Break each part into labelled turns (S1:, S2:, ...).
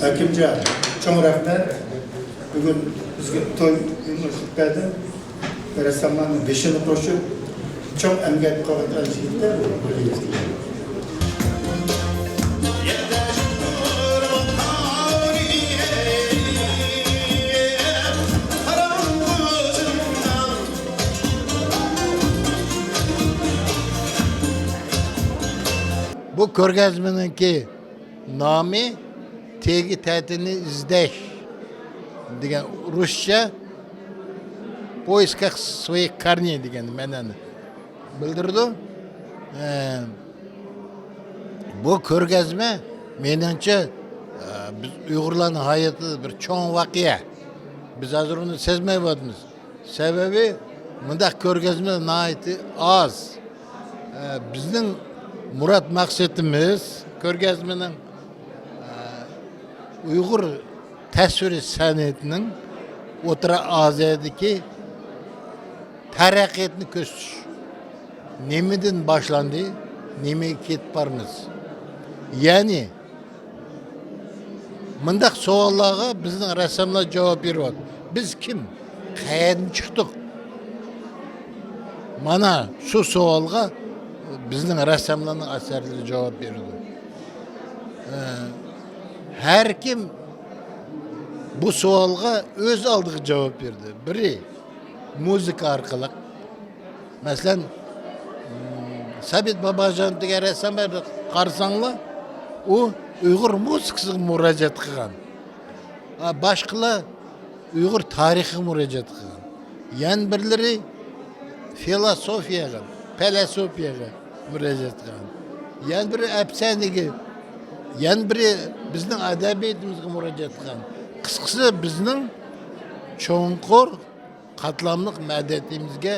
S1: Akimcan, çok rahmet. Bugün bizge toy berdi. Ressamlarning 5-yil qo'shib çok emgak qilgan yigitlar
S2: Bu ko'rgazmaninki nomi tegi ta'tini izlash degan ruscha поисках своих корней degan ma'noni bildirdi. Bu ko'rgazma menimcha biz Uyg'urlarning hayotida bir cho'ng voqea. Biz hozir uni sezmayapmiz. Sababi bundaq ko'rgazma nihoyatda oz. Bizning Murat maqsadimiz ko'rgazmaning Uyg'ur tasviriy san'atining O'rta Osiyodagi taraqqiyotni ko'rsatish. Nimadan boshlandi, nimaga ketib boramiz? Ya'ni bundaq savollarga bizning rassomlar javob beryapti. Biz kim? Qayerdan chiqdik? Mana shu savolga bizning rassomlarning asarlari javob berdi. Har kim bu savolga o'z oldiga javob berdi. Biri muzika orqali. Masalan, Sabit Babajon degan rassomni qarasanglar, u Uyg'ur musikasiga murojaat qilgan. Boshqalar Uyg'ur tarixiga murojaat qilgan. Yana birlari filosofiyaga, filosofiyaga murojaat qilgan. Yana biri afsonaga, yana biri bizning adabiyatimizga murojaat qilgan. Qisqasi bizning cho'nqur qatlamli ma'naviyatimizga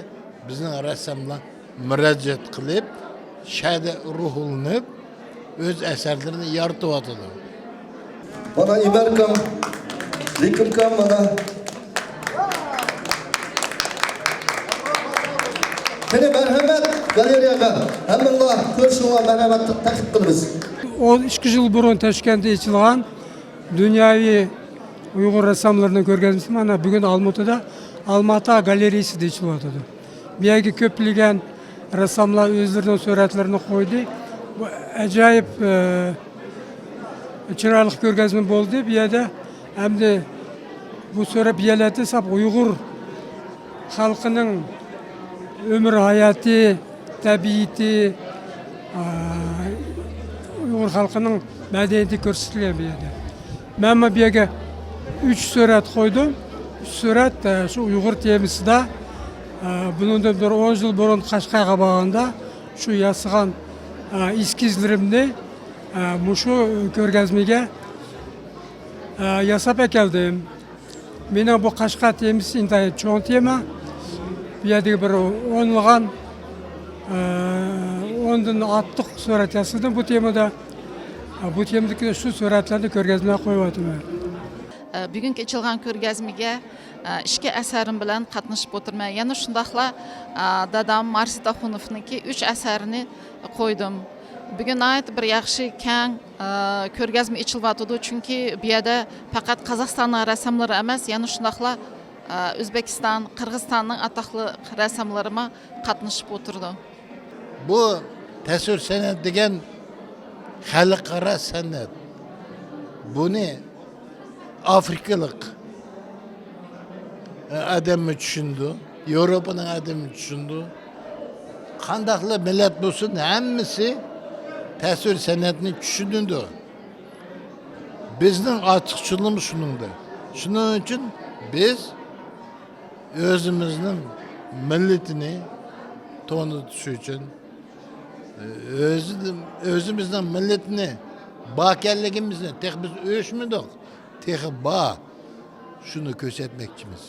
S2: bizning rassomlar murojaat qilib, shada ruhlanib o'z asarlarini yorityapti.
S3: Mana Iberkam, Zikirkam mana. Meni merhamet galeriyaga, hammalar ko'rishingga merhamet taklif qilamiz.
S4: 12 yıl burun Toshkentda ochilgan dunyoviy Uyg'ur rassomlarining ko'rgazmasi mana bugun Almatada Almata galereyasida ichilyapti. Bu yerga ko'plagan rassomlar o'zlarining suratlarini qo'ydi. Bu ajoyib chiroyli ko'rgazma bo'ldi. Bu yerda hamda bu surat biyalarda sap Uyg'ur xalqining umr hayoti, tabiati, Uyg'ur xalqining madaniyati ko'rsatilgan bu yerda. Men bu yerga 3 surat qo'ydim. Surat shu Uyg'ur temasida bundan bir 10 yil burun Qashqarga borganda shu yasagan eskizlarimni shu ko'rgazmaga yasab keldim. Meni bu Qashqar temasi intayin cho'ng tema. Bu yerda bir 10 ondan ortiq surat yasadim bu temada. Bu temadagi shu suratlarni ko'rgazmaga qo'yapman.
S5: Bugungi ochilgan ko'rgazmaga ikki asarim bilan qatnashib o'tirman. Yana shundaqla dadam Marsita Xunovniki 3 asarini qo'ydim. Bugun ayt bir yaxshi keng ko'rgazma ochilyapti, chunki bu yerda faqat Qozog'istonning rassomlari emas, yana shundaqla O'zbekiston, Qirg'izistonning atoqli rassomlari qatnashib o'tirdi.
S2: Bu tasvir san'at degan xalqaro san'at. Buni Afrikalik adamı düşündü, Avrupa'nın adamı düşündü. Qandaqlı millet bo'lsin, hammasi tasvir san'atini düşündü. Bizning ochiqchilimiz shuningda. Shuning uchun biz o'zimizning millatini tanitish uchun o'zimizning millatini bakanligimizni tek biz o'shmidik. Tek ba şunu ko'rsatmoqchimiz.